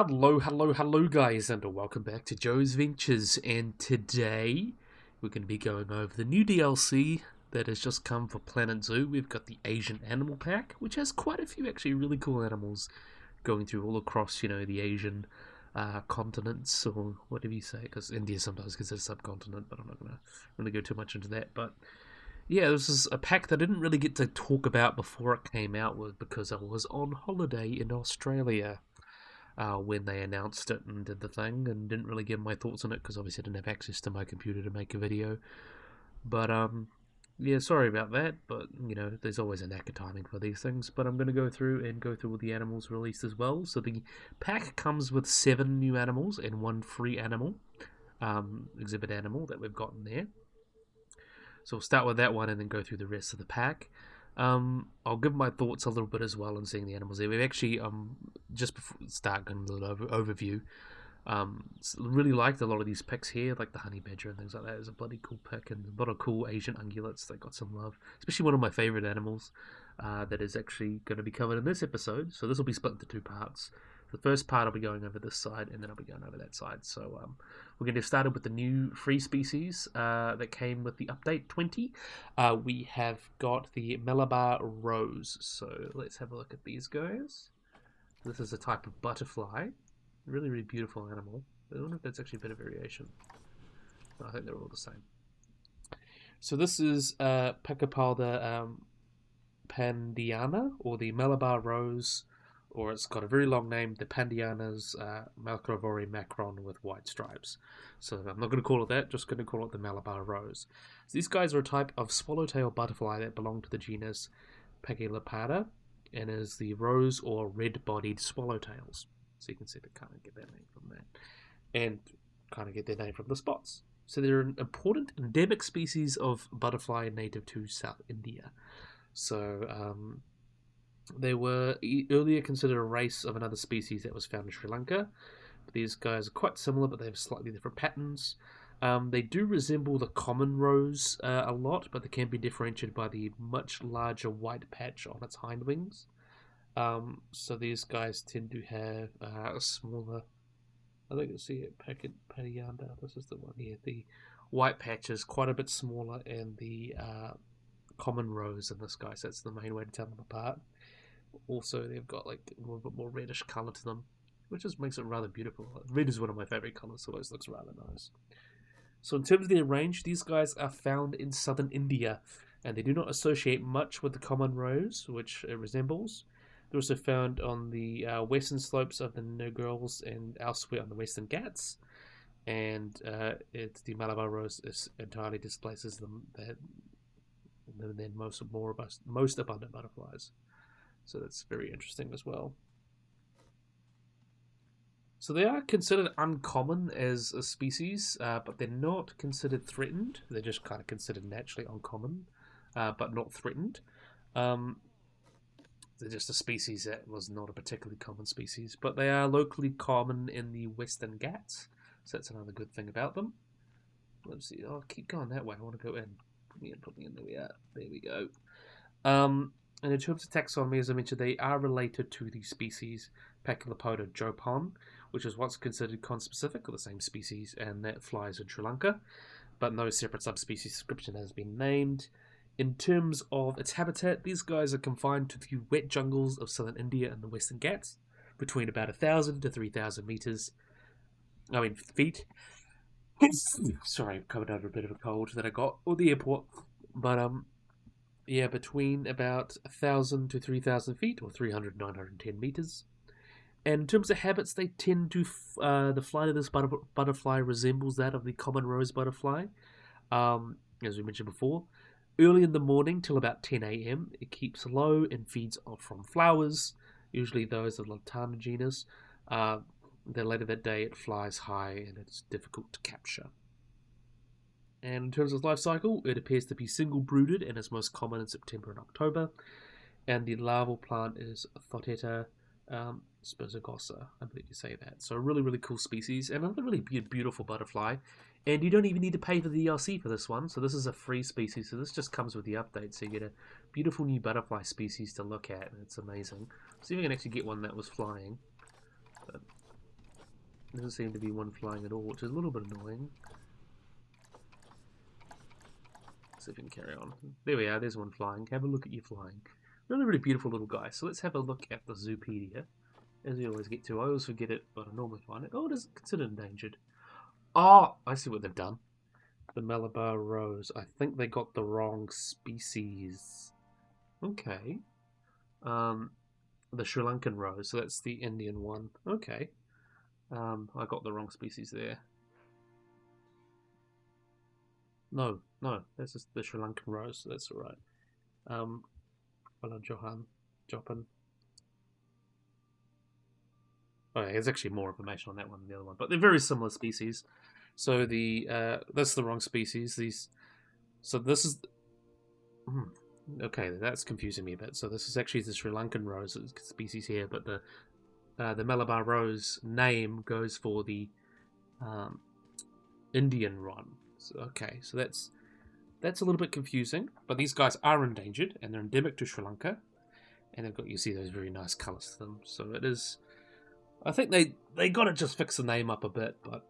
Hello guys, and welcome back to Joe's Ventures, and today we're going to be going over the new DLC that has just come for Planet Zoo. We've got the Asian Animal Pack, which has quite a few actually really cool animals going through all across, the Asian continents, or whatever you say, because India sometimes considered a subcontinent, but I'm not going to really go too much into that, but yeah, this is a pack that I didn't really get to talk about before it came out because I was on holiday in Australia when they announced it and did the thing, and didn't really give my thoughts on it because obviously I didn't have access to my computer to make a video. But yeah, sorry about that. But there's always a knack of timing for these things. But I'm going to go through all the animals released as well. So the pack comes with 7 new animals and 1 free animal, exhibit animal that we've gotten there. So we'll start with that one and then go through the rest of the pack. I'll give my thoughts a little bit as well on seeing the animals there. We've actually, just before we start, going a little overview. Really liked a lot of these picks here, like the honey badger and things like that. It's a bloody cool pick, and a lot of cool Asian ungulates that got some love. Especially one of my favorite animals that is actually going to be covered in this episode. So this will be split into 2 parts. The first part I'll be going over this side, and then I'll be going over that side. So we're going to get started with the new free species that came with the update 20. We have got the Malabar Rose. So let's have a look at these guys. This is a type of butterfly. Really, really beautiful animal. I wonder if that's actually a bit of variation. No, I think they're all the same. So this is Pachypalda pandiana, or the Malabar Rose, or it's got a very long name, the Pandiana's Malcrovori macron with white stripes. So I'm not going to call it that, just going to call it the Malabar Rose. So these guys are a type of swallowtail butterfly that belong to the genus Pachyleparda, and is the rose or red-bodied swallowtails. So you can see they kind of get their name from that, and kind of get their name from the spots. So they're an important endemic species of butterfly native to South India. So they were earlier considered a race of another species that was found in Sri Lanka. But these guys are quite similar, but they have slightly different patterns. They do resemble the common rose a lot, but they can be differentiated by the much larger white patch on its hind wings. So these guys tend to have a smaller, I think you see it, Patianda, this is the one here, the white patch is quite a bit smaller, and the common rose in this guy, so that's the main way to tell them apart. Also, they've got like a little bit more reddish colour to them, which just makes it rather beautiful. Red is one of my favourite colours, so it always looks rather nice. So in terms of their range, these guys are found in southern India, and they do not associate much with the common rose, which it resembles. They're also found on the western slopes of the Nilgai and elsewhere on the Western Ghats. And the Malabar Rose entirely displaces them than most abundant butterflies. So that's very interesting as well. So they are considered uncommon as a species, but they're not considered threatened. They're just kind of considered naturally uncommon, but not threatened. They're just a species that was not a particularly common species, but they are locally common in the Western Ghats, so that's another good thing about them. Let's see, I'll keep going that way. I want to go in. Put me in, there we are. There we go. And in terms of taxonomy, as I mentioned, they are related to the species Pachyleparda jopon, which was once considered conspecific, or the same species, and that flies in Sri Lanka, but no separate subspecies description has been named. In terms of its habitat, these guys are confined to the wet jungles of southern India and the Western Ghats, between about 1,000 to 3,000 feet. Sorry, I'm coming over a bit of a cold that I got at the airport. But yeah, between about 1,000 to 3,000 feet, or 300 to 910 meters. And in terms of habits, they tend to the flight of this butterfly resembles that of the common rose butterfly, as we mentioned before. Early in the morning till about 10 a.m, it keeps low and feeds from flowers, usually those of the Lantana genus. Then later that day it flies high and it's difficult to capture. And in terms of life cycle, it appears to be single-brooded and is most common in September and October. And the larval plant is Thoteta Sperzigosa, I believe you say that. So a really, really cool species, and another really beautiful butterfly. And you don't even need to pay for the DLC for this one, so this is a free species, so this just comes with the update, so you get a beautiful new butterfly species to look at, and it's amazing. See if we can actually get one that was flying. But Doesn't seem to be one flying at all, which is a little bit annoying. Let's see if we can carry on. There we are, there's one flying. Have a look at you flying. Really, really beautiful little guy. So let's have a look at the Zoopedia. As we always get to. I always forget it, but I normally find it. Oh, it is considered endangered. Oh, I see what they've done. The Malabar Rose. I think they got the wrong species. Okay. The Sri Lankan Rose. So that's the Indian one. Okay. I got the wrong species there. No, that's just the Sri Lankan Rose. So that's alright. Well done, Jopan. Oh, yeah, there's actually more information on that one than the other one, but they're very similar species. So that's the wrong species. So this is okay. That's confusing me a bit. So this is actually the Sri Lankan Rose species here, but the Malabar Rose name goes for the Indian one. So, okay, so that's a little bit confusing. But these guys are endangered, and they're endemic to Sri Lanka, and they've got, you see those very nice colours to them. So it is. I think they got to just fix the name up a bit, but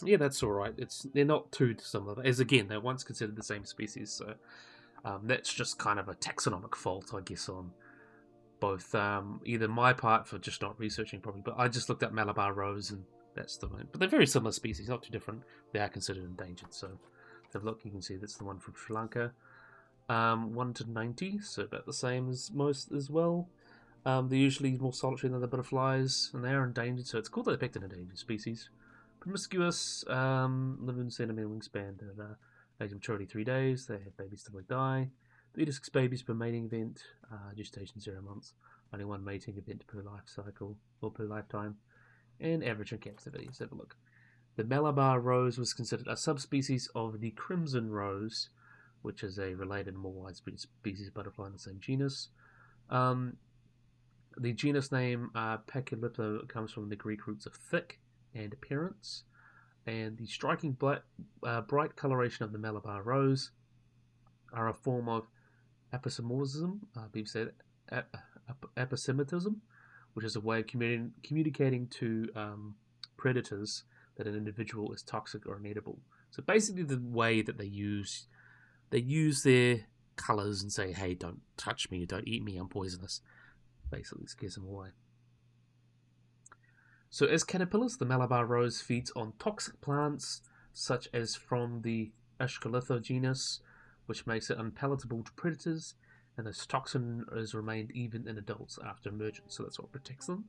yeah, that's all right. They're not too similar. As again, they're once considered the same species, so that's just kind of a taxonomic fault, I guess, on both either my part for just not researching probably, but I just looked at Malabar Rose and that's the one. But they're very similar species, not too different. They are considered endangered, so have a look. You can see that's the one from Sri Lanka. 1 to 90, so about the same as most as well. They're usually more solitary than the butterflies, and they are endangered, so it's called the depicted endangered species. Promiscuous, live in centimeter wingspan, age of maturity 3 days, they have babies till they die. 3 to 6 babies per mating event, gestation 0 months, only 1 mating event per life cycle, or per lifetime, and average in captivity. Let's have a look. The Malabar Rose was considered a subspecies of the Crimson Rose, which is a related, more widespread species of butterfly in the same genus. The genus name Paculipo comes from the Greek roots of thick and appearance, and the striking bright coloration of the Malabar Rose are a form of aposematism, aposematism, which is a way of communicating to predators that an individual is toxic or inedible. So basically, the way that they use their colours and say, "Hey, don't touch me, don't eat me, I'm poisonous." Basically scares them away. So as caterpillars, the Malabar Rose feeds on toxic plants, such as from the Ascholitho genus, which makes it unpalatable to predators, and this toxin has remained even in adults after emergence, so that's what protects them.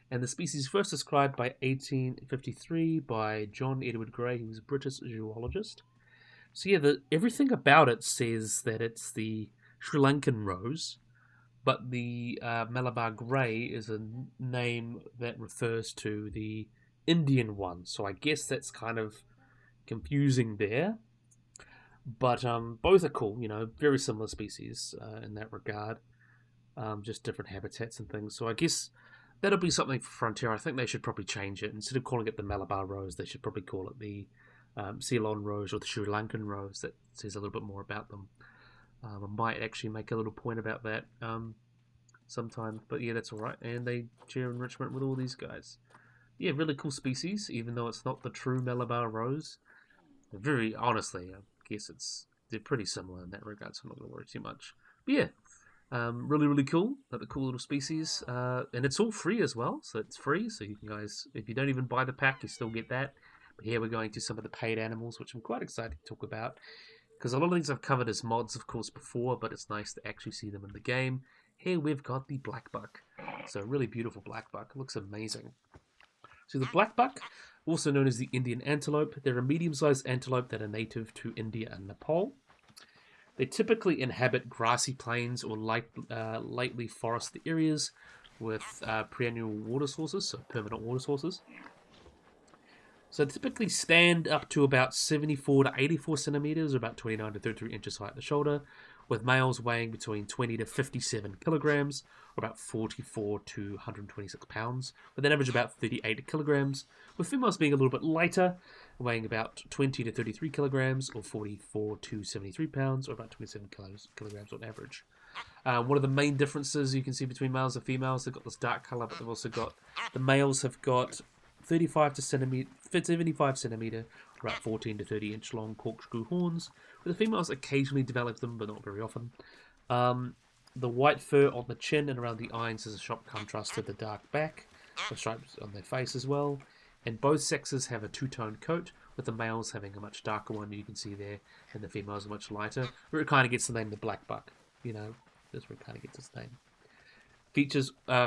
And the species first described by 1853 by John Edward Gray, who was a British zoologist. So yeah, everything about it says that it's the Sri Lankan rose, but the Malabar Grey is a name that refers to the Indian one. So I guess that's kind of confusing there. But both are cool, very similar species in that regard. Just different habitats and things. So I guess that'll be something for Frontier. I think they should probably change it. Instead of calling it the Malabar Rose, they should probably call it the Ceylon Rose or the Sri Lankan Rose. That says a little bit more about them. I might actually make a little point about that sometime, but yeah, that's alright. And they share enrichment with all these guys. Yeah, really cool species, even though it's not the true Malabar Rose. Very honestly, I guess they're pretty similar in that regard, so I'm not going to worry too much. But yeah, really, really cool. Like the cool little species, and it's all free as well, so it's free. So you guys, if you don't even buy the pack, you still get that. But here we're going to some of the paid animals, which I'm quite excited to talk about. Because a lot of things I've covered as mods, of course, before, but it's nice to actually see them in the game. Here we've got the Blackbuck. So a really beautiful Blackbuck. It looks amazing. So the Blackbuck, also known as the Indian antelope, they're a medium-sized antelope that are native to India and Nepal. They typically inhabit grassy plains or lightly forested areas with perennial water sources, so permanent water sources. So they typically stand up to about 74 to 84 centimeters, or about 29 to 33 inches high at the shoulder, with males weighing between 20 to 57 kilograms, or about 44 to 126 pounds, with an average about 38 kilograms, with females being a little bit lighter, weighing about 20 to 33 kilograms, or 44 to 73 pounds, or about 27 kilograms on average. One of the main differences you can see between males and females, they've got this dark color, but they've also got, the males have got 75 to 75 centimeter, about 14 to 30 inch long corkscrew horns, with the females occasionally develop them, but not very often. The white fur on the chin and around the eyes is a sharp contrast to the dark back, with stripes on their face as well. And both sexes have a two-tone coat, with the males having a much darker one, you can see there, and the females are much lighter, where it kind of gets the name the Blackbuck. You know, that's where it kind of gets its name.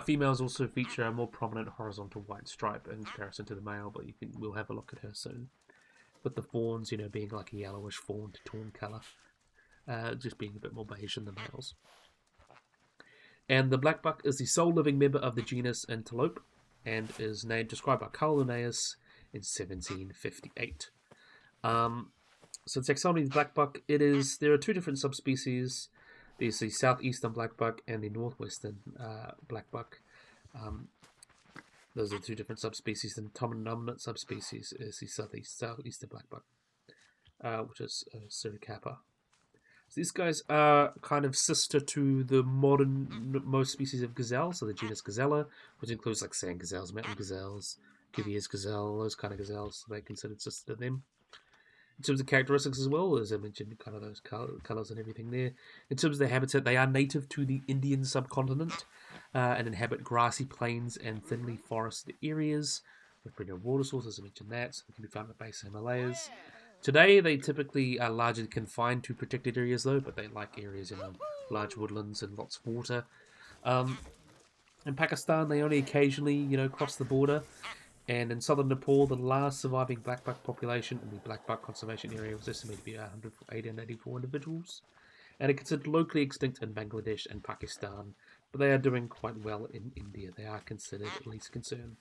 Females also feature a more prominent horizontal white stripe in comparison to the male, but we'll have a look at her soon. With the fawns, being like a yellowish fawn to tawny colour, just being a bit more beige than the males. And the Blackbuck is the sole living member of the genus Antelope, and is described by Carl Linnaeus in 1758. So the taxonomy of the Blackbuck, there are two different subspecies. There's the southeastern blackbuck and the northwestern blackbuck. Those are two different subspecies. The dominant subspecies is the southeastern blackbuck, which is Siricapa. So these guys are kind of sister to the most species of gazelle, so the genus Gazella, which includes like sand gazelles, mountain gazelles, Cuvier's gazelle, those kind of gazelles. So they're considered sister to them. In terms of characteristics as well, as I mentioned, kind of those colours and everything there. In terms of their habitat, they are native to the Indian subcontinent and inhabit grassy plains and thinly forested areas with plenty of water sources. I mentioned that, so they can be found at the base of the Himalayas. Today, they typically are largely confined to protected areas, though, but they like areas in large woodlands and lots of water. In Pakistan, they only occasionally, cross the border. And in southern Nepal, the last surviving blackbuck population in the blackbuck conservation area was estimated to be 184 individuals. And are considered locally extinct in Bangladesh and Pakistan, but they are doing quite well in India. They are considered at least concerned.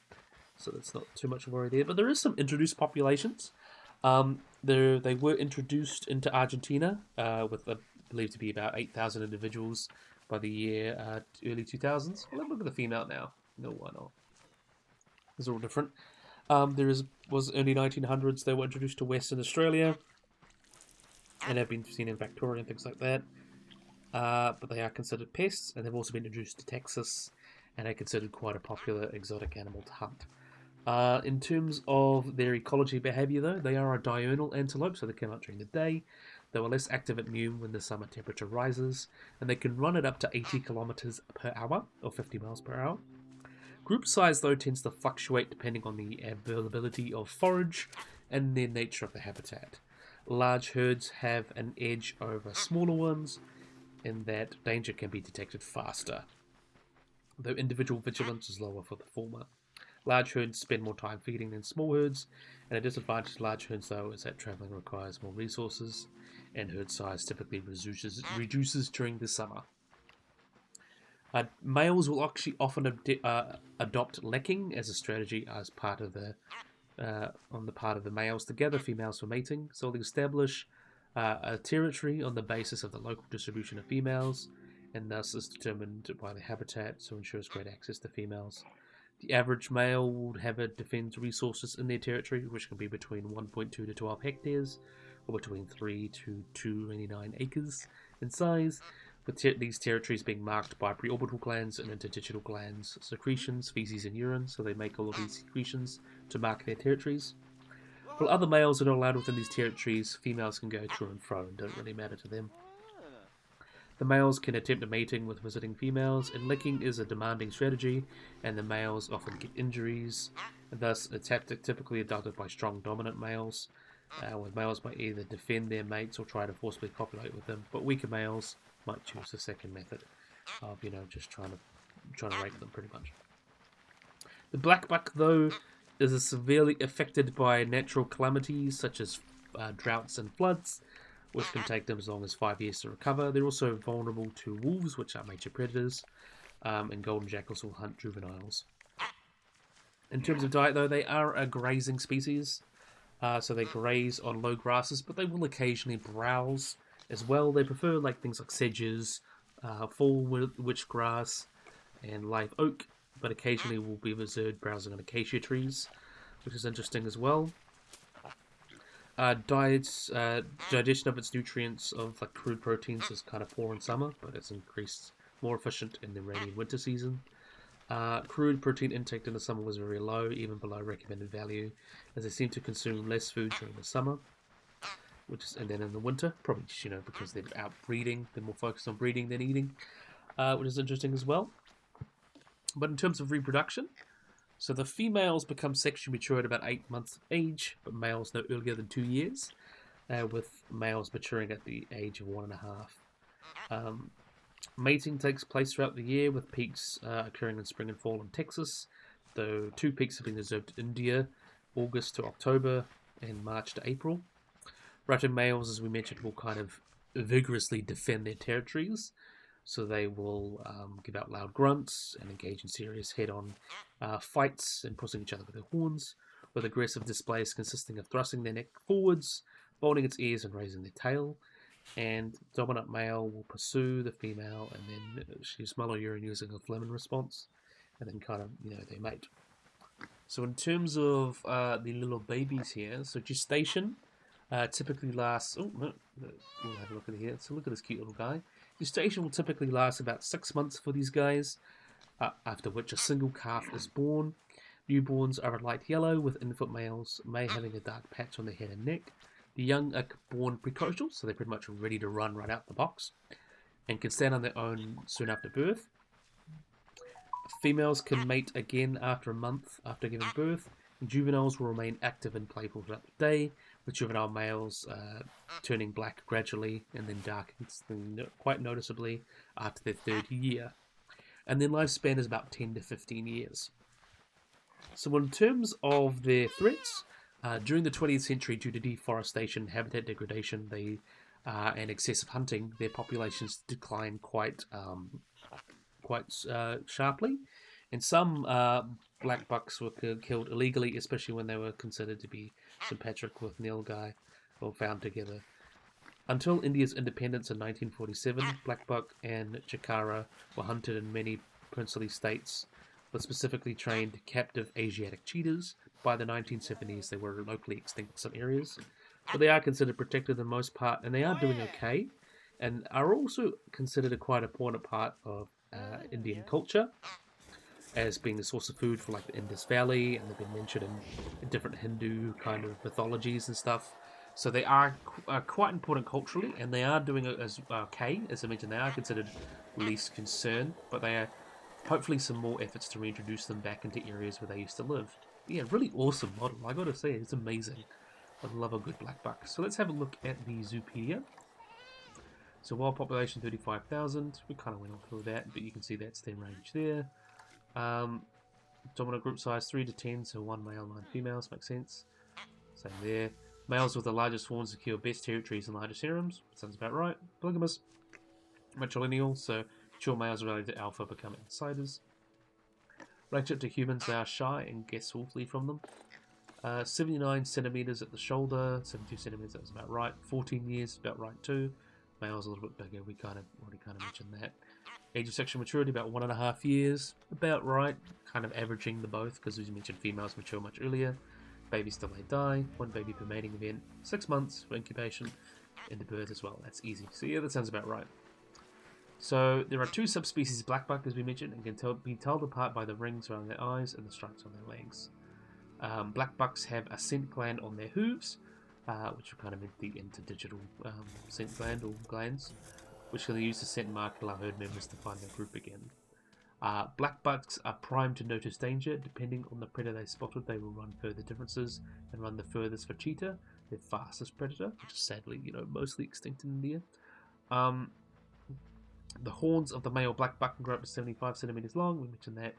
So that's not too much of a worry there. But there is some introduced populations. They were introduced into Argentina with believed to be about 8,000 individuals by the year early 2000s. Well, let's look at the female now. No, why not? These are all different. Was early 1900s. They were introduced to Western Australia and have been seen in Victoria and things like that. But they are considered pests, and they've also been introduced to Texas, and are considered quite a popular exotic animal to hunt. In terms of their ecology behaviour, though, they are a diurnal antelope, so they come out during the day. They are less active at noon when the summer temperature rises, and they can run at up to 80 kilometres per hour, or 50 miles per hour. Group size, though, tends to fluctuate depending on the availability of forage and the nature of the habitat. Large herds have an edge over smaller ones, in that danger can be detected faster, though individual vigilance is lower for the former. Large herds spend more time feeding than small herds, and a disadvantage of large herds, though, is that travelling requires more resources, and herd size typically reduces during the summer. Males will actually often adopt lecking as a strategy as part of on the part of the males to gather females for mating. So they'll establish a territory on the basis of the local distribution of females, and thus is determined by the habitat, so ensures great access to females. The average male would have defend resources in their territory, which can be between 1.2 to 12 hectares, or between 3 to 229 acres in size, with these territories being marked by preorbital glands and interdigital glands, secretions, feces, and urine, so they make all of these secretions to mark their territories. While other males are not allowed within these territories, females can go through and fro and don't really matter to them. The males can attempt a mating with visiting females, and licking is a demanding strategy, and the males often get injuries, and thus a tactic typically adopted by strong dominant males, where males might either defend their mates or try to forcibly copulate with them, but weaker males might choose the second method of, just trying to rape them, pretty much. The blackbuck, though, is severely affected by natural calamities such as droughts and floods, which can take them as long as 5 years to recover. They're also vulnerable to wolves, which are major predators, and golden jackals will hunt juveniles. In terms of diet, though, they are a grazing species, so they graze on low grasses, but they will occasionally browse as well. They prefer things like sedges, fall witch grass, and live oak, but occasionally will be observed browsing on acacia trees, which is interesting as well. Digestion of its nutrients of crude proteins is kind of poor in summer, but it's increased more efficient in the rainy winter season. Crude protein intake in the summer was very low, even below recommended value, as they seem to consume less food during the summer, and then in the winter, probably just, because they're out breeding, they're more focused on breeding than eating, which is interesting as well. But in terms of reproduction, so the females become sexually mature at about 8 months of age, but males no earlier than 2 years, with males maturing at the age of 1.5. Mating takes place throughout the year, with peaks occurring in spring and fall in Texas, though 2 peaks have been observed in India, August to October and March to April. Raccoon males, as we mentioned, will kind of vigorously defend their territories, so they will give out loud grunts and engage in serious head-on fights and pushing each other with their horns, with aggressive displays consisting of thrusting their neck forwards, folding its ears and raising their tail. And dominant male will pursue the female, and then she smell her urine using a phlegm response, and then kind of, they mate. So in terms of the little babies here, so gestation typically lasts... Oh, no, we'll have a look at it here. So look at this cute little guy. Gestation will typically last about 6 months for these guys, after which a single calf is born. Newborns are a light yellow, with infant males may having a dark patch on their head and neck. The young are born precocial, so they're pretty much ready to run right out the box, and can stand on their own soon after birth. Females can mate again after a month after giving birth, and juveniles will remain active and playful throughout the day, with juvenile males turning black gradually and then darkening quite noticeably after their 3rd year. And their lifespan is about 10 to 15 years. So in terms of their threats, during the 20th century, due to deforestation, habitat degradation, and excessive hunting, their populations declined quite sharply, and some blackbucks were killed illegally, especially when they were considered to be sympatric with Nilgai, or found together. Until India's independence in 1947, blackbuck and chikara were hunted in many princely states, with specifically trained captive Asiatic cheetahs. By the 1970s, they were locally extinct in some areas, but they are considered protected in most part, and they are doing okay, and are also considered a quite important part of Indian culture, as being a source of food for like the Indus Valley, and they've been mentioned in different Hindu kind of mythologies and stuff. So they are quite important culturally, and they are doing as okay. As I mentioned, they are considered least concern, but they are hopefully some more efforts to reintroduce them back into areas where they used to live. Yeah, really awesome model. I gotta say, it's amazing. I love a good blackbuck. So let's have a look at the Zoopedia. So wild population 35,000. We kind of went on through that, but you can see that's their range there. Dominant group size 3 to 10, so 1 male, 9 females, makes sense. Same there. Males with the largest horns secure best territories and largest harems. Sounds about right. Polygamous. Matrilineal, so mature males related to alpha become outsiders. Relationship to humans, they are shy and get softly from them. 79 centimeters at the shoulder, 72 centimeters, that was about right. 14 years, about right too. Males a little bit bigger, we already mentioned that. Age of sexual maturity, about 1.5 years, about right. Kind of averaging the both, because as you mentioned, females mature much earlier. Babies till they die, 1 baby per mating event, 6 months for incubation, into birth as well. That's easy. So yeah, that sounds about right. So there are 2 subspecies of blackbuck, as we mentioned, and can be told apart by the rings around their eyes and the stripes on their legs. Blackbucks have a scent gland on their hooves, which are kind of the interdigital scent gland or glands, which can be used to scent mark and allow herd members to find their group again. Blackbucks are primed to notice danger. Depending on the predator they spotted, they will run further differences and run the furthest for cheetah, their fastest predator, which is sadly, mostly extinct in India. The horns of the male blackbuck can grow up to 75 centimeters long. We mentioned that.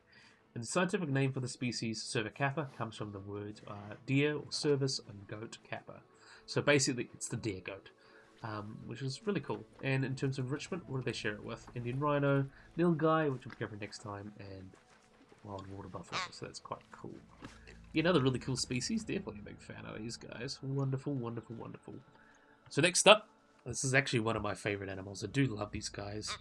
And the scientific name for the species, cervicappa, comes from the word deer or cervus and goat kappa. So basically, it's the deer goat. Which is really cool. And in terms of enrichment, what do they share it with? Indian rhino, Nilgai, which we'll cover next time, and wild water buffalo. So that's quite cool. Yeah, another really cool species. Definitely a big fan of these guys. Wonderful, wonderful, wonderful. So next up, this is actually one of my favorite animals. I do love these guys.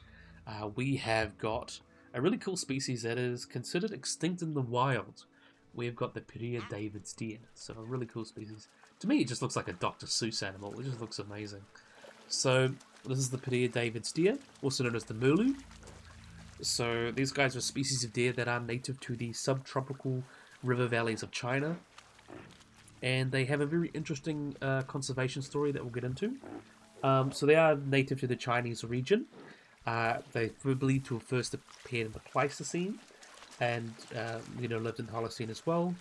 We have got a really cool species that is considered extinct in the wild. We've got the Père David's deer. So a really cool species. To me, it just looks like a Dr. Seuss animal. It just looks amazing. So, this is the Père David's deer, also known as the Merlu. So these guys are species of deer that are native to the subtropical river valleys of China, and they have a very interesting conservation story that we'll get into. So they are native to the Chinese region. They were believed to have first appeared in the Pleistocene, and lived in the Holocene as well.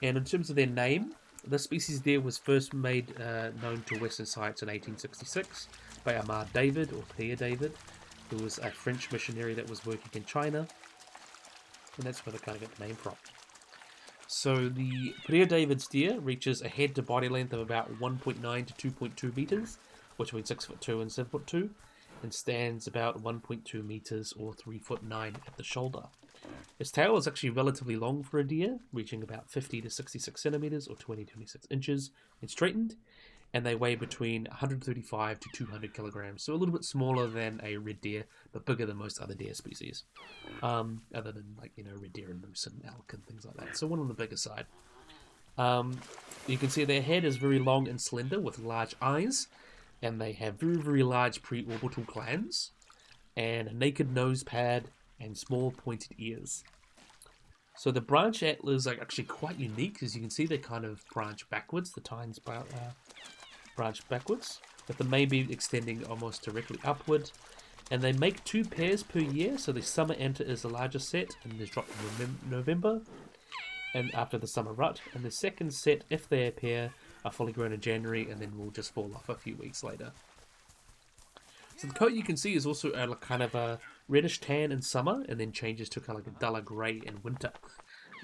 And in terms of their name, the species deer was first made known to Western science in 1866 by Amar David, or Père David, who was a French missionary that was working in China, and that's where they kind of get the name from. So the Père David's deer reaches a head to body length of about 1.9 to 2.2 meters, between 6'2" and 7'2", and stands about 1.2 meters or 3'9" at the shoulder. Its tail is actually relatively long for a deer, reaching about 50 to 66 centimeters or 20 to 26 inches, and straightened, and they weigh between 135 to 200 kilograms, so a little bit smaller than a red deer, but bigger than most other deer species, other than red deer and moose and elk and things like that. So one on the bigger side. You can see their head is very long and slender with large eyes, and they have very, very large pre-orbital glands, and a naked nose pad, and small pointed ears. So the branch antlers are actually quite unique, as you can see they kind of branch backwards, the tines branch backwards, but the main beam extending almost directly upward. And they make 2 pairs per year, so the summer enter is the largest set, and is dropped in November, and after the summer rut. And the second set, if they appear, are fully grown in January, and then will just fall off a few weeks later. So the coat you can see is also a kind of a reddish tan in summer, and then changes to kind of like a duller grey in winter,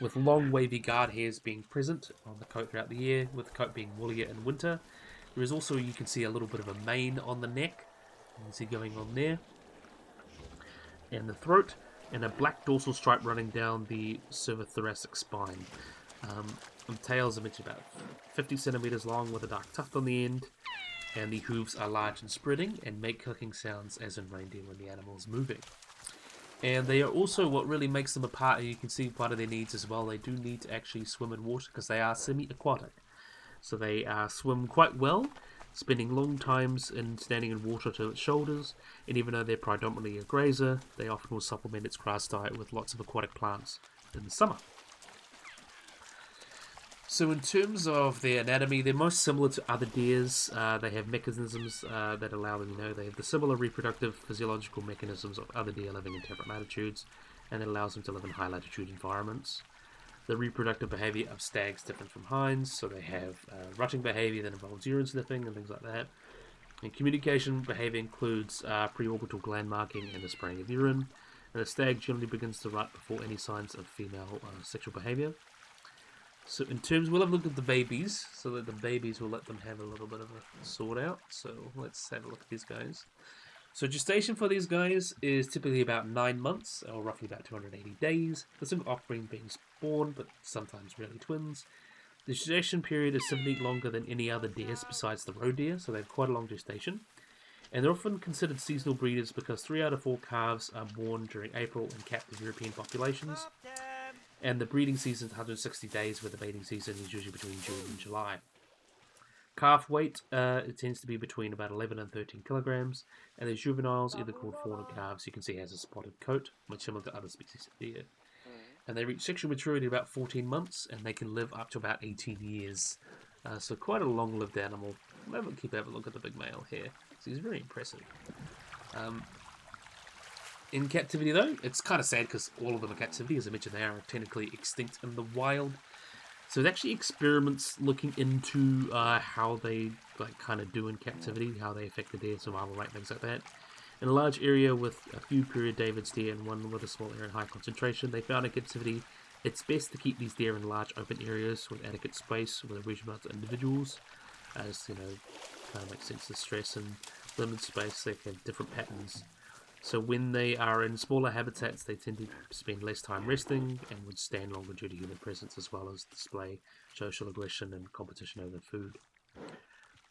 with long wavy guard hairs being present on the coat throughout the year, with the coat being woollier in winter. There is also, you can see a little bit of a mane on the neck, you can see going on there, and the throat, and a black dorsal stripe running down the cervithoracic spine. The tails are mentioned about 50 centimeters long with a dark tuft on the end, and the hooves are large and spreading and make clicking sounds as in reindeer when the animal is moving. And they are also what really makes them apart, and you can see part of their needs as well. They do need to actually swim in water because they are semi-aquatic. So they swim quite well, spending long times in standing in water to its shoulders, and even though they're predominantly a grazer, they often will supplement its grass diet with lots of aquatic plants in the summer. So in terms of their anatomy, they're most similar to other deers. They have mechanisms that allow them, they have the similar reproductive physiological mechanisms of other deer living in temperate latitudes, and it allows them to live in high latitude environments. The reproductive behavior of stags different from hinds, so they have rutting behavior that involves urine sniffing and things like that. And communication behavior includes preorbital gland marking and the spraying of urine. And the stag generally begins to rut before any signs of female sexual behavior. So in terms, we'll have a look at the babies, so that the babies will let them have a little bit of a sort out. So let's have a look at these guys. So gestation for these guys is typically about 9 months, or roughly about 280 days. The single offspring being spawned, but sometimes rarely twins. The gestation period is typically longer than any other deers besides the roe deer, so they have quite a long gestation. And they're often considered seasonal breeders because 3 out of 4 calves are born during April in captive European populations. And the breeding season is 160 days, where the mating season is usually between June and July. Calf weight, it tends to be between about 11 and 13 kilograms, and the juveniles, either called fawn or calves, you can see has a spotted coat, much similar to other species of deer. And they reach sexual maturity about 14 months, and they can live up to about 18 years. So quite a long-lived animal. Keep having a look at the big male here. So he's very impressive. In captivity, though, it's kind of sad because all of them are captivity. As I mentioned, they are technically extinct in the wild. So there's actually experiments looking into how they kind of do in captivity, how they affect the deer survival rate, things like that. In a large area with a few Père David's deer and one with a small area in high concentration, they found in captivity it's best to keep these deer in large open areas with adequate space with a reach amount of individuals, as kind of makes sense. The stress and limited space, they have different patterns. So when they are in smaller habitats, they tend to spend less time resting and would stand longer due to human presence, as well as display social aggression and competition over food.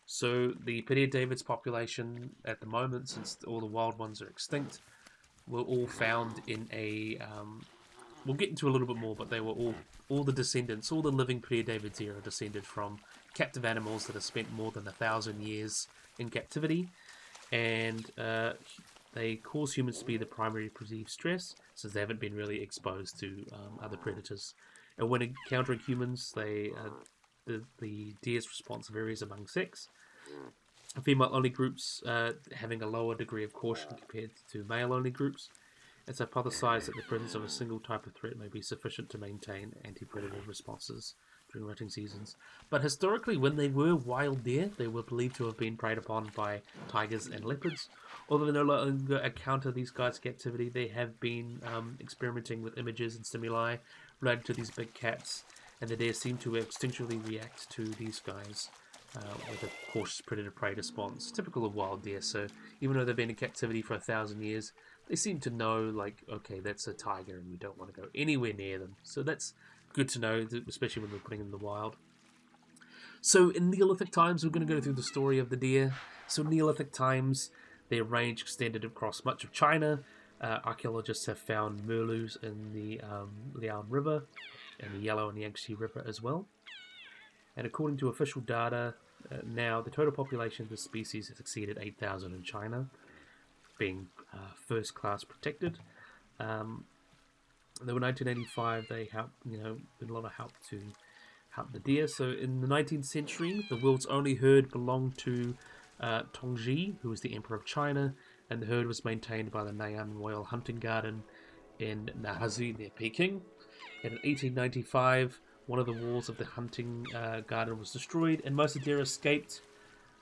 So the Père David's population at the moment, since all the wild ones are extinct, were all found in a... we'll get into a little bit more, but they were all the descendants, all the living Père David's deer are descended from captive animals that have spent more than 1,000 years in captivity. And they cause humans to be the primary perceived stress, since they haven't been really exposed to other predators. And when encountering humans, the deer's response varies among sex. Female-only groups having a lower degree of caution compared to male-only groups. It's hypothesized that the presence of a single type of threat may be sufficient to maintain anti-predator responses during rutting seasons. But historically, when they were wild deer, they were believed to have been preyed upon by tigers and leopards. Although they no longer encounter these guys' captivity, they have been experimenting with images and stimuli related to these big cats, and the deer seem to instinctually react to these guys with a cautious predator-prey response, typical of wild deer. So even though they've been in captivity for 1,000 years, they seem to know, like, okay, that's a tiger and we don't want to go anywhere near them. So that's good to know, especially when we're putting them in the wild. So in Neolithic times, we're going to go through the story of the deer. So in Neolithic times, their range extended across much of China. Archaeologists have found merlus in the Liao River and the Yellow and Yangtze River as well. And according to official data, now the total population of the species has exceeded 8,000 in China, being first class protected. There were 1985. They helped, did a lot of help to help the deer. So in the 19th century, the world's only herd belonged to Tongji, who was the emperor of China, and the herd was maintained by the Nanyang Royal Hunting Garden in Nahazi near Peking. And in 1895, one of the walls of the hunting garden was destroyed, and most of the deer escaped,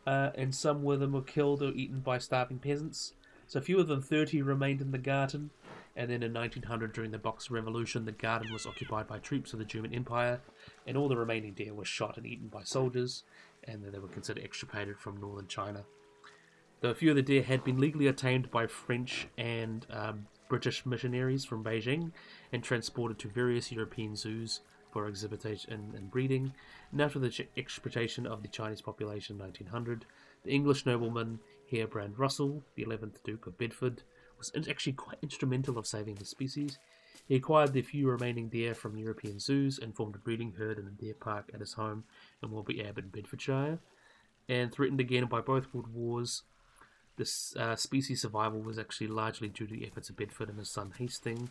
and some of them were killed or eaten by starving peasants. So fewer than 30 remained in the garden, and then in 1900, during the Boxer Revolution, the garden was occupied by troops of the German Empire, and all the remaining deer were shot and eaten by soldiers, and then they were considered extirpated from northern China. Though a few of the deer had been legally obtained by French and British missionaries from Beijing and transported to various European zoos for exhibition and breeding, and after the extirpation of the Chinese population in 1900, the English nobleman Harebrand Russell, the 11th Duke of Bedford, was actually quite instrumental of saving the species. He acquired the few remaining deer from European zoos and formed a breeding herd in a deer park at his home in Wilby Abbott, Bedfordshire. And threatened again by both world wars, this species survival was actually largely due to the efforts of Bedford and his son Hastings,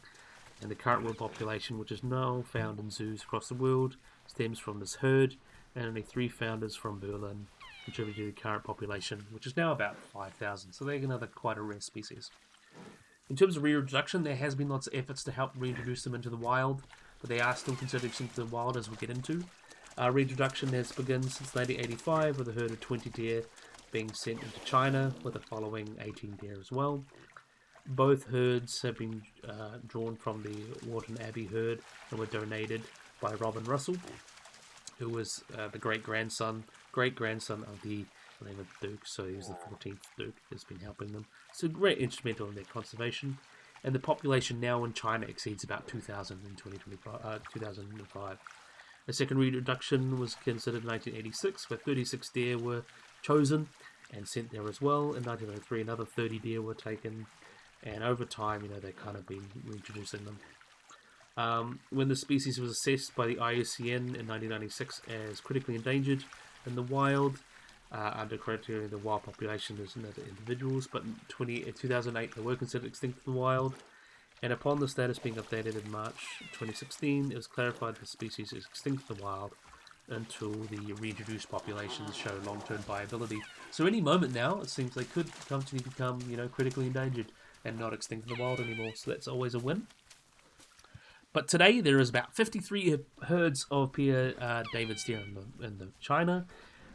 and the current world population, which is now found in zoos across the world, stems from this herd, and only 3 founders from Berlin contribute to the current population, which is now about 5,000. So they're another quite a rare species. In terms of reintroduction, there has been lots of efforts to help reintroduce them into the wild, but they are still considered extinct in the wild, as we'll get into. Reintroduction has begun since 1985, with a herd of 20 deer being sent into China, with the following 18 deer as well. Both herds have been drawn from the Wharton Abbey herd and were donated by Robin Russell, who was the great-grandson of the 11th Duke, so he was the 14th Duke, has been helping them. So great instrumental in their conservation. And the population now in China exceeds about 2,000 in 2005. A second reintroduction was considered in 1986, where 36 deer were chosen and sent there as well. In 1903, another 30 deer were taken, and over time, they've kind of been reintroducing them. When the species was assessed by the IUCN in 1996 as critically endangered in the wild, under criteria the wild population is not individuals, but in 2008 they were considered extinct in the wild, and upon the status being updated in March 2016, it was clarified the species is extinct in the wild until the reintroduced populations show long-term viability. So any moment now, it seems they could come become, critically endangered and not extinct in the wild anymore. So that's always a win. But today there is about 53 herds of Père David's deer in the China.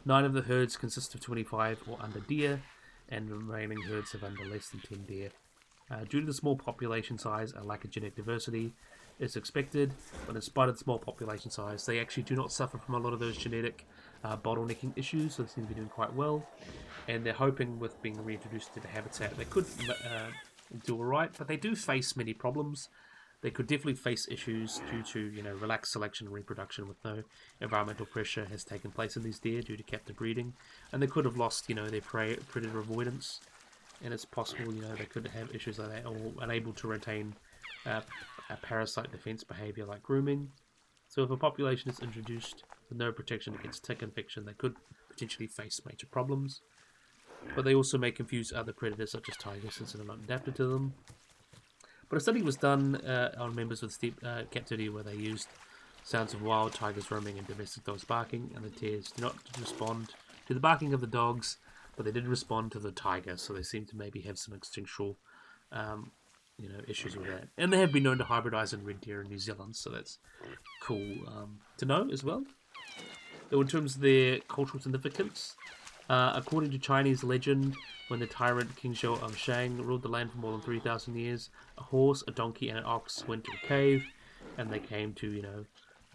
9 of the herds consist of 25 or under deer, and the remaining herds have under less than 10 deer. Due to the small population size and lack of genetic diversity, it's expected, but in spite of the small population size, they actually do not suffer from a lot of those genetic bottlenecking issues, so they seem to be doing quite well. And they're hoping with being reintroduced to the habitat, they could do alright, but they do face many problems. They could definitely face issues due to, relaxed selection and reproduction with no environmental pressure has taken place in these deer due to captive breeding. And they could have lost, their predator avoidance. And it's possible, they could have issues like that, or unable to retain a parasite defense behavior like grooming. So if a population is introduced with no protection against tick infection, they could potentially face major problems. but they also may confuse other predators such as tigers since they're not adapted to them. But a study was done on members with steep captivity where they used sounds of wild tigers roaming and domestic dogs barking, and the tears did not respond to the barking of the dogs, but they did respond to the tiger, so they seem to maybe have some instinctual issues with that. And they have been known to hybridize in red deer in New Zealand, so that's cool to know as well. Though in terms of their cultural significance, according to Chinese legend, when the tyrant King Zhou of Shang ruled the land for more than 3,000 years, a horse, a donkey, and an ox went to a cave, and they came to,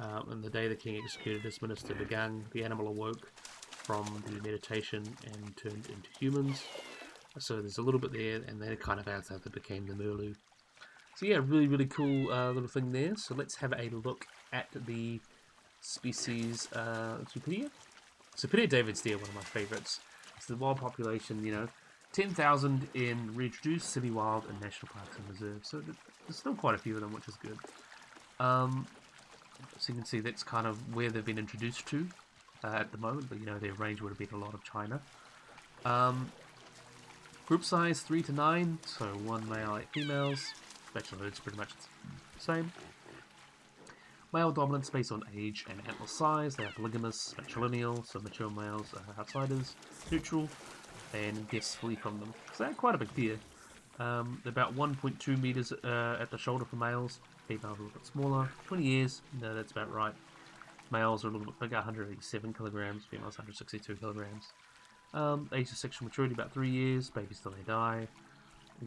on the day the king executed his minister Gang, the animal awoke from the meditation and turned into humans. So there's a little bit there, and then kind of out that became the Merlu. So yeah, really, really cool little thing there. So let's have a look at the species Superior. Superior David's deer, one of my favourites. It's the wild population, 10,000 in reintroduced, semi-wild, and national parks and reserves. So there's still quite a few of them, which is good. So you can see that's kind of where they've been introduced to at the moment, but their range would have been a lot of China. Group size 3 to 9, so 1 male, 8 females. Spectral herds pretty much the same. Male dominance based on age and antler size. They are polygamous, matrilineal, so mature males are outsiders, neutral, and guests flee from them. So they're quite a big deer. They're about 1.2 meters at the shoulder for males. Females are a little bit smaller. 20 years, no, that's about right. Males are a little bit bigger, 187 kilograms. Females, 162 kilograms. Age of sexual maturity, about 3 years. Babies till they die.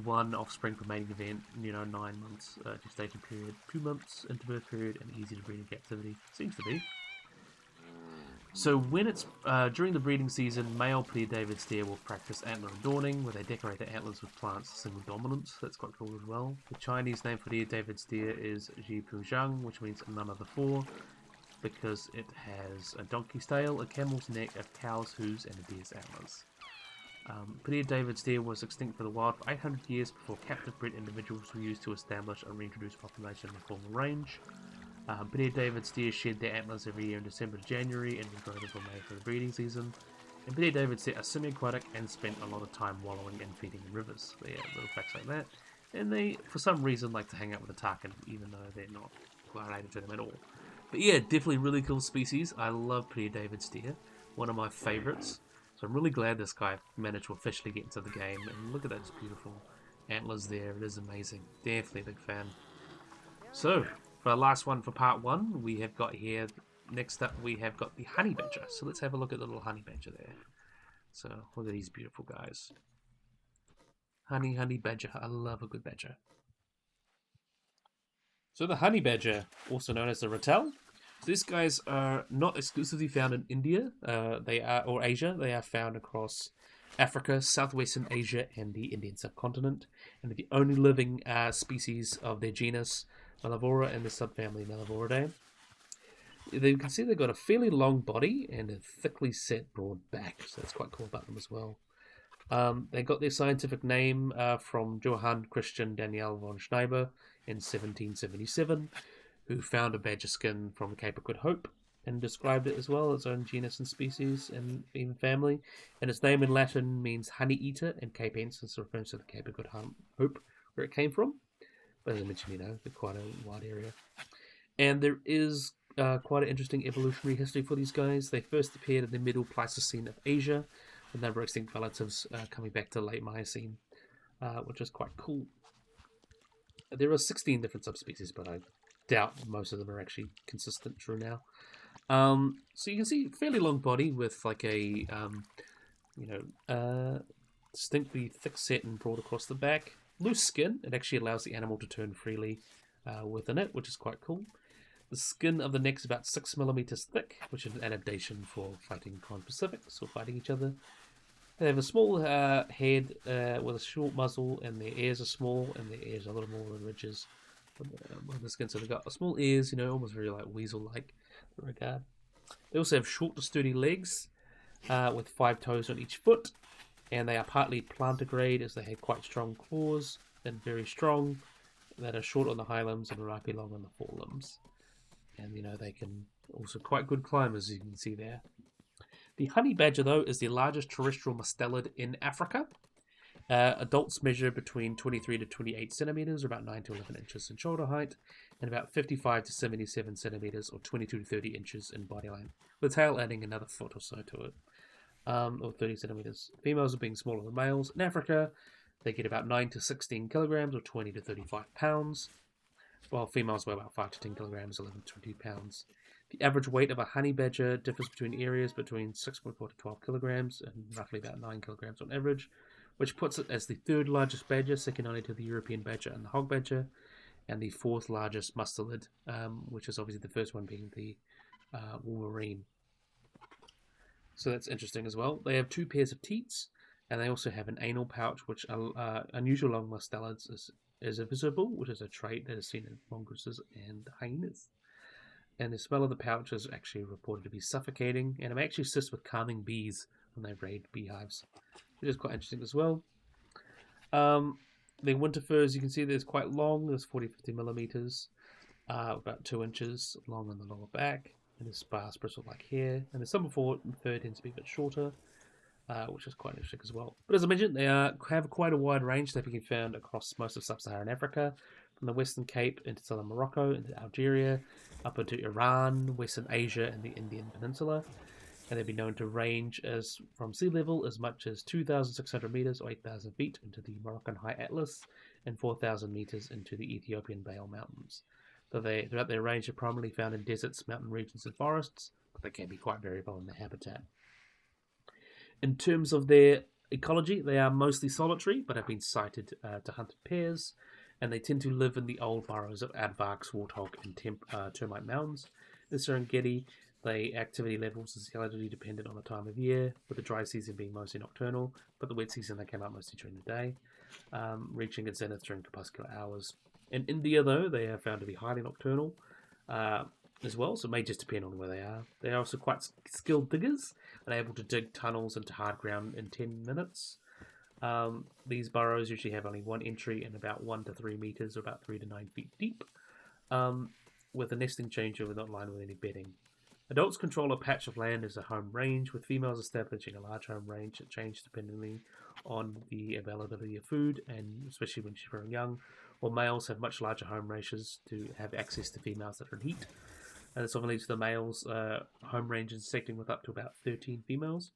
1 offspring per mating event, 9 months gestation period, 2 months interbirth period, and easy to breed in captivity. Seems to be. So when it's during the breeding season, male Père David's deer will practice antler adorning, where they decorate their antlers with plants of single dominance. That's quite cool as well. The Chinese name for Père David's deer is Ji Pu Zhang, which means none of the 4, because it has a donkey's tail, a camel's neck, a cow's hooves, and a deer's antlers. Père David's deer was extinct for the wild for 800 years before captive bred individuals were used to establish a reintroduced population in the formal range. Père David's deer shed their antlers every year in December to January and regrow them for May for the breeding season. And Père David's deer are semi-aquatic and spent a lot of time wallowing and feeding in rivers. So yeah, little facts like that. And they, for some reason, like to hang out with the tarkin, even though they're not related to them at all. But yeah, definitely really cool species. I love Père David's deer. One of my favourites. So I'm really glad this guy managed to officially get into the game. And look at those beautiful antlers there. It is amazing. Definitely a big fan. So, for our last one for part 1, we have got here, next up we have got the honey badger. So let's have a look at the little honey badger there. So, look at these beautiful guys. Honey badger. I love a good badger. So the honey badger, also known as the ratel. These guys are not exclusively found in India, or Asia. They are found across Africa, southwestern Asia, and the Indian subcontinent, and they're the only living species of their genus Malabora and the subfamily Malaboridae. You can see they've got a fairly long body and a thickly set broad back, so that's quite cool about them as well. They got their scientific name from Johann Christian Daniel von Schneiber in 1777, who found a badger skin from the Cape of Good Hope and described it as well, its own genus and species and even family. And its name in Latin means honey eater, and Cape Ensis refers to the Cape of Good Hope, where it came from. But as I mentioned, they're quite a wide area. And there is quite an interesting evolutionary history for these guys. They first appeared in the Middle Pleistocene of Asia, with a number of extinct relatives coming back to late Miocene, which is quite cool. There are 16 different subspecies, but I doubt most of them are actually consistent true now. So you can see fairly long body with like a distinctly thick set and broad across the back. Loose skin. It actually allows the animal to turn freely within it, which is quite cool. The skin of the neck is about 6 millimeters thick, which is an adaptation for fighting conpacifics or fighting each other. They have a small head with a short muzzle, and their ears are small, and their ears are a little more than ridges on the skin. So they've got small ears, almost very like weasel-like regard. They also have short to sturdy legs with 5 toes on each foot, and they are partly plantigrade, as they have quite strong claws and very strong, that are short on the high limbs and relatively long on the forelimbs. And they can also quite good climbers, as you can see there. The honey badger, though, is the largest terrestrial mustelid in Africa. Adults measure between 23 to 28 centimeters, or about 9 to 11 inches in shoulder height, and about 55 to 77 centimeters, or 22 to 30 inches in body length, with the tail adding another foot or so to it, or 30 centimeters. Females are being smaller than males. In Africa, they get about 9 to 16 kilograms, or 20 to 35 pounds, while females weigh about 5 to 10 kilograms, 11 to 20 pounds. The average weight of a honey badger differs between areas between 6.4 to 12 kilograms and roughly about 9 kilograms on average, which puts it as the third largest badger, second only to the European badger and the hog badger, and the fourth largest mustelid, which is obviously the first one being the wolverine. So that's interesting as well. They have 2 pairs of teats, and they also have an anal pouch, which unusual along mustelids is visible, which is a trait that is seen in mongooses and hyenas. And the smell of the pouch is actually reported to be suffocating, and it may actually assist with calming bees when they raid beehives, which is quite interesting as well. The winter fur, as you can see, there's quite long. There's 40-50 millimeters, about 2 inches long on the lower back, and there's sparse bristle-like hair. And the summer fur tends to be a bit shorter, which is quite interesting as well. But as I mentioned, they have quite a wide range. They can be found across most of sub-Saharan Africa, from the Western Cape into southern Morocco, into Algeria, up into Iran, Western Asia, and the Indian Peninsula. And they've been known to range from sea level as much as 2,600 meters or 8,000 feet into the Moroccan High Atlas and 4,000 meters into the Ethiopian Bale Mountains. So throughout their range, are primarily found in deserts, mountain regions, and forests, but they can be quite variable in their habitat. In terms of their ecology, they are mostly solitary, but have been sighted to hunt in pairs, and they tend to live in the old burrows of aardvarks, warthog, and termite mounds. In Serengeti, the activity levels is largely dependent on the time of year, with the dry season being mostly nocturnal, but the wet season they come out mostly during the day, reaching its zenith during crepuscular hours. In India, though, they are found to be highly nocturnal as well, so it may just depend on where they are. They are also quite skilled diggers and able to dig tunnels into hard ground in 10 minutes. These burrows usually have only one entry and about 1 to 3 meters, or about 3 to 9 feet deep, with a nesting chamber not lined with any bedding. Adults control a patch of land as a home range, with females establishing a large home range that changes depending on the availability of food, and especially when she's very young, while males have much larger home ranges to have access to females that are in heat. And this often leads to the males' home range intersecting with up to about 13 females.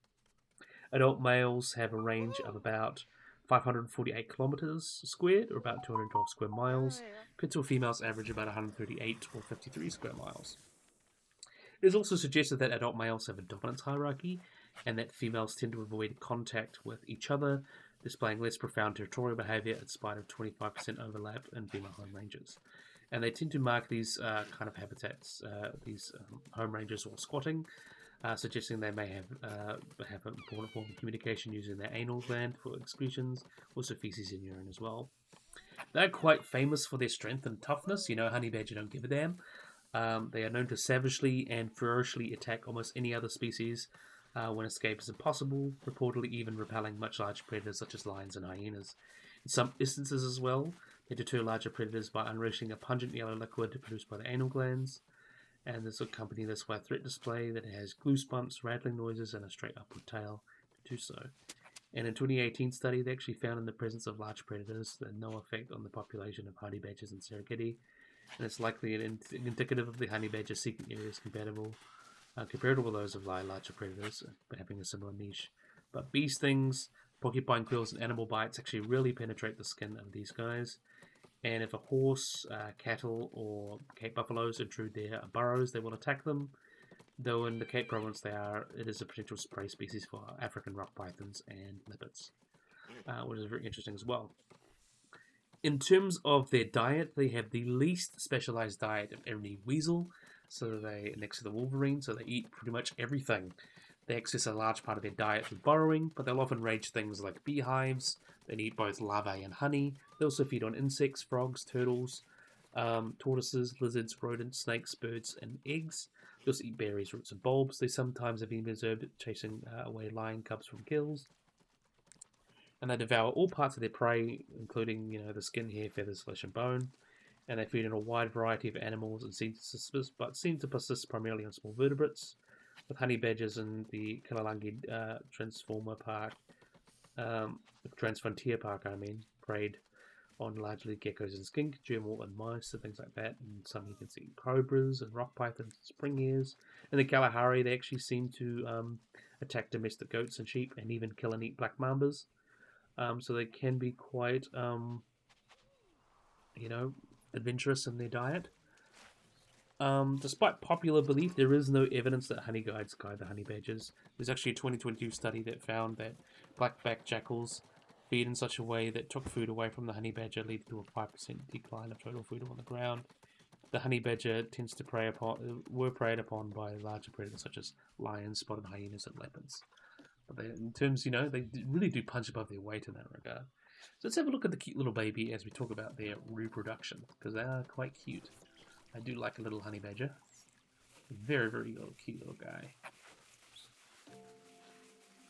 Adult males have a range of about 548 kilometers squared, or about 212 square miles, compared to females average about 138 or 53 square miles. It is also suggested that adult males have a dominance hierarchy, and that females tend to avoid contact with each other, displaying less profound territorial behavior in spite of 25% overlap in female home ranges. And they tend to mark these kind of habitats, these home ranges, or squatting, suggesting they may have an important form of communication using their anal gland for excretions, also feces and urine as well. They're quite famous for their strength and toughness. Honey badger don't give a damn. They are known to savagely and ferociously attack almost any other species when escape is impossible, reportedly even repelling much larger predators such as lions and hyenas. In some instances as well, they deter larger predators by unleashing a pungent yellow liquid produced by the anal glands, and this will accompany this by a threat display that has goosebumps, rattling noises, and a straight upward tail to do so. And in a 2018 study, they actually found in the presence of large predators that no effect on the population of honey badgers in Serengeti, and it's likely indicative of the honey badger seeking areas comparable with those of larger predators, but having a similar niche. But bee stings, porcupine quills, and animal bites actually really penetrate the skin of these guys. And if a horse, cattle, or Cape buffaloes intrude their burrows, they will attack them. Though in the Cape province it is a potential prey species for African rock pythons and leopards, which is very interesting as well. In terms of their diet, they have the least specialized diet of any weasel, so they next to the wolverine, so they eat pretty much everything. They access a large part of their diet through burrowing, but they'll often raid things like beehives. They eat both larvae and honey. They also feed on insects, frogs, turtles, tortoises, lizards, rodents, snakes, birds, and eggs. They also eat berries, roots, and bulbs. They sometimes have been observed chasing away lion cubs from kills. And they devour all parts of their prey, including the skin, hair, feathers, flesh, and bone. And they feed on a wide variety of animals and seem to persist primarily on small vertebrates. with honey badgers in the Kalalangi Transformer Park, Transfrontier Park, I mean, preyed on largely geckos and skink, gerbil and mice and things like that. And some you can see cobras and rock pythons and spring hares. In the Kalahari, they actually seem to attack domestic goats and sheep and even kill and eat black mambas. So they can be quite, adventurous in their diet. Despite popular belief, there is no evidence that honey guides guide the honey badgers. There's actually a 2022 study that found that blackback jackals feed in such a way that took food away from the honey badger, leading to a 5% decline of total food on the ground. The honey badger tends to were preyed upon by larger predators such as lions, spotted hyenas, and leopards. But they, in terms, they really do punch above their weight in that regard. So let's have a look at the cute little baby as we talk about their reproduction, because they are quite cute. I do like a little honey badger. Very, very little, cute little guy.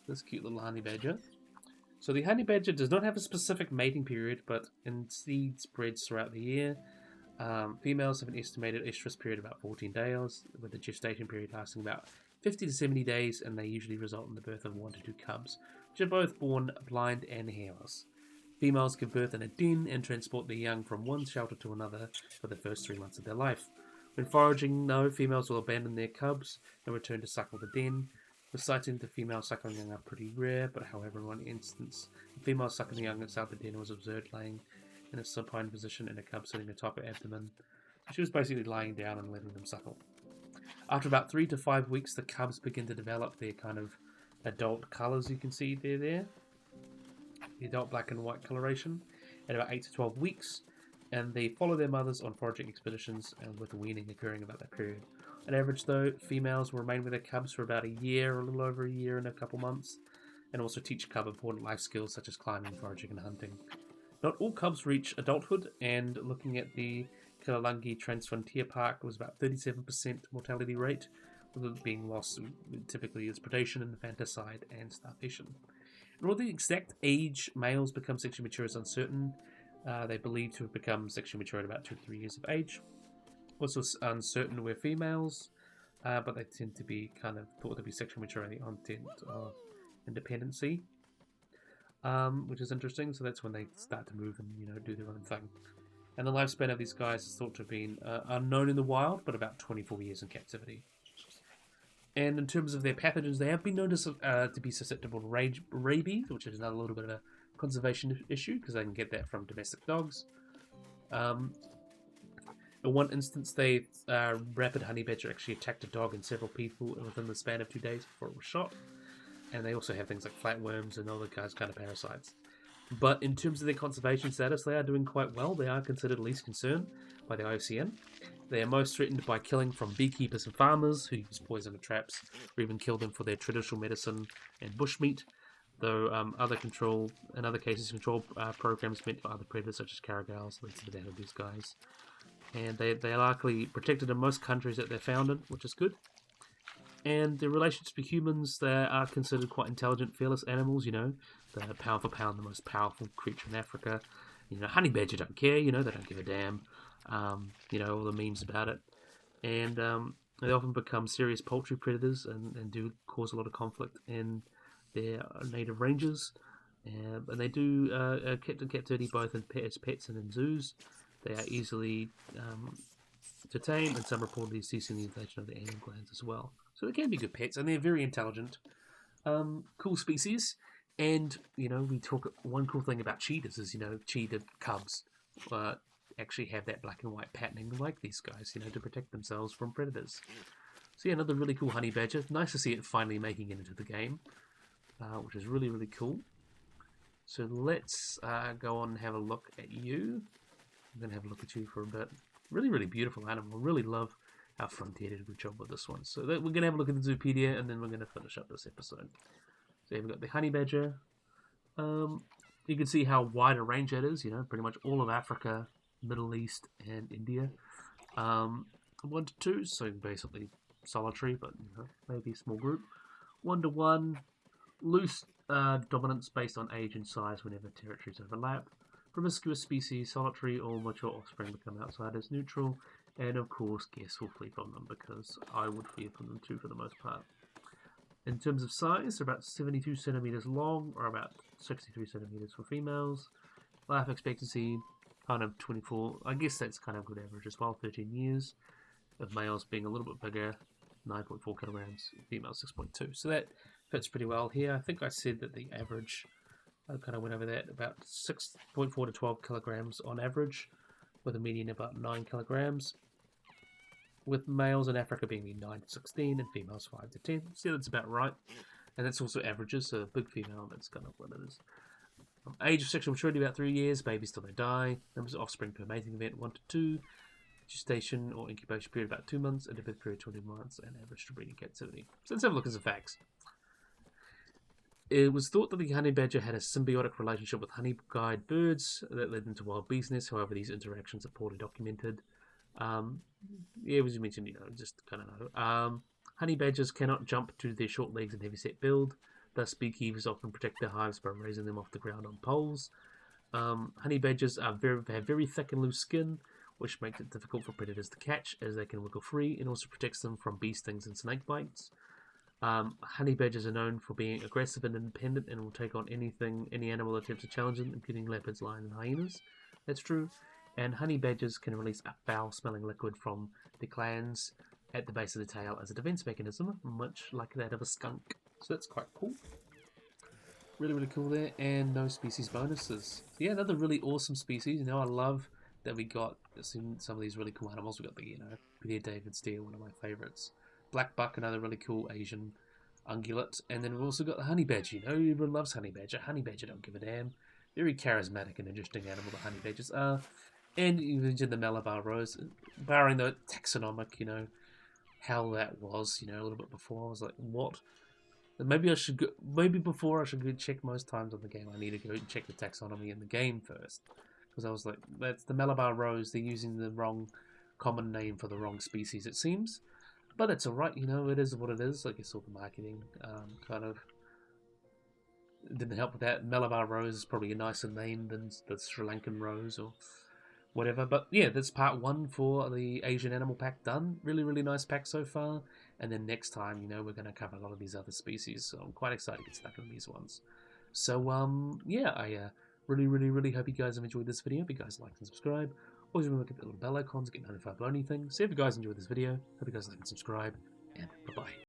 This cute little honey badger. So the honey badger does not have a specific mating period, but instead spreads throughout the year. Females have an estimated estrus period of about 14 days, with the gestation period lasting about 50 to 70 days, and they usually result in the birth of 1 to 2 cubs, which are both born blind and hairless. Females give birth in a den and transport their young from one shelter to another for the first 3 months of their life. When foraging, females will abandon their cubs and return to suckle the den. The sightings of females suckling young are pretty rare, but however, in one instance, a female suckling young inside the den was observed laying in a supine position and a cub sitting atop her abdomen. She was basically lying down and letting them suckle. After about 3 to 5 weeks, the cubs begin to develop their kind of adult colours you can see there. The adult black and white coloration at about 8 to 12 weeks, and they follow their mothers on foraging expeditions, and with weaning occurring about that period. On average, though, females will remain with their cubs for about a year, or a little over a year and a couple months, and also teach cub important life skills such as climbing, foraging, and hunting. Not all cubs reach adulthood, and looking at the Kalalangi Transfrontier Park was about 37% mortality rate, with it being lost typically as predation, infanticide, and starvation. And although the exact age males become sexually mature is uncertain, they believe to have become sexually mature at about 2 to 3 years of age. Also uncertain were females, but they tend to be kind of thought to be sexually mature in the onset of independency, which is interesting. So that's when they start to move and do their own thing. And the lifespan of these guys is thought to have been unknown in the wild, but about 24 years in captivity. And in terms of their pathogens, they have been known to be susceptible to rabies, which is another little bit of a conservation issue because they can get that from domestic dogs. In one instance, rapid honey badger actually attacked a dog and several people within the span of 2 days before it was shot. And they also have things like flatworms and other kind of parasites. But in terms of their conservation status, they are doing quite well. They are considered least concern by the IUCN. They are most threatened by killing from beekeepers and farmers who use poison and traps, or even kill them for their traditional medicine and bushmeat. Though in other cases, control programs meant for other predators such as caragals lead to the death of these guys. And they are likely protected in most countries that they're found in, which is good. And their relationships with humans, they are considered quite intelligent, fearless animals, the pound for pound, the most powerful creature in Africa. Honey badger don't care, they don't give a damn. All the memes about it. And they often become serious poultry predators and do cause a lot of conflict in their native ranges. And they do kept in captivity both as pets and in zoos. They are easily to tame, and some reportedly ceasing the inflation of the anal glands as well. So they can be good pets, and they're very intelligent. Cool species. And, we talk, one cool thing about cheetahs is, cheetah cubs actually have that black and white patterning like these guys, to protect themselves from predators. So yeah, another really cool honey badger. Nice to see it finally making it into the game, which is really, really cool. So let's go on and have a look at you. I'm going to have a look at you for a bit. Really, really beautiful animal. Really love how Frontier did a good job with this one. So we're going to have a look at the Zoopedia, and then we're going to finish up this episode. So we've got the honey badger. You can see how wide a range that is. Pretty much all of Africa, Middle East, and India. 1 to 2, so basically solitary, but maybe a small group. 1 to 1, loose dominance based on age and size whenever territories overlap. Promiscuous species, solitary or mature offspring become outsiders, neutral, and of course guests will flee from them because I would flee from them too for the most part. In terms of size, they're about 72 centimeters long, or about 63 centimeters for females. Life expectancy, kind of 24. I guess that's kind of good average as well, 13 years. Of males being a little bit bigger, 9.4 kilograms, females 6.2. So that fits pretty well here. I think I said that the average, I kind of went over that, about 6.4 to 12 kilograms on average, with a median about 9 kilograms. With males in Africa being 9 to 16 and females 5 to 10. So that's about right. And that's also averages, so a big female, that's kind of what it is. Age of sexual maturity about 3 years, babies till they die. Numbers of offspring per mating event 1 to 2. Gestation or incubation period about 2 months, and birth period 20 months, and average to breeding captivity. So let's have a look at some facts. It was thought that the honey badger had a symbiotic relationship with honey-guide birds that led them to wild bees nests. However, these interactions are poorly documented. Yeah, as you mentioned, just kind of know. Honey badgers cannot jump due to their short legs and heavy-set build. Thus, beekeepers often protect their hives by raising them off the ground on poles. Honey badgers have very thick and loose skin, which makes it difficult for predators to catch, as they can wiggle free, and also protects them from bee stings and snake bites. Honey badgers are known for being aggressive and independent, and will take on any animal that attempts to challenge them, including leopards, lions, and hyenas. That's true. And honey badgers can release a foul-smelling liquid from the glands at the base of the tail as a defense mechanism, much like that of a skunk. So that's quite cool. Really, really cool there, and no species bonuses. So yeah, another really awesome species. I love that we got some of these really cool animals. We got the, Peter David's deer, one of my favorites. Blackbuck, another really cool Asian ungulate. And then we've also got the honey badger. Everyone loves honey badger. Honey badger don't give a damn. Very charismatic and interesting animal, the honey badgers are. And you mentioned the Malabar Rose, barring the taxonomic, how that was, a little bit before. I was like, what? Maybe before I should go check most times on the game, I need to go and check the taxonomy in the game first. Because I was like, that's the Malabar Rose, they're using the wrong common name for the wrong species, it seems. But it's alright, it is what it is. I guess all the marketing kind of didn't help with that. Malabar Rose is probably a nicer name than the Sri Lankan Rose or whatever. But yeah, that's part 1 for the Asian Animal Pack done. Really, really nice pack so far. And then next time, we're going to cover a lot of these other species. So I'm quite excited to get stuck on these ones. So, yeah, I really, really, really hope you guys have enjoyed this video. If you guys like and subscribe. Always remember to hit the little bell icons to get notified about anything. So if you guys enjoyed this video, hope you guys like and subscribe. And bye-bye.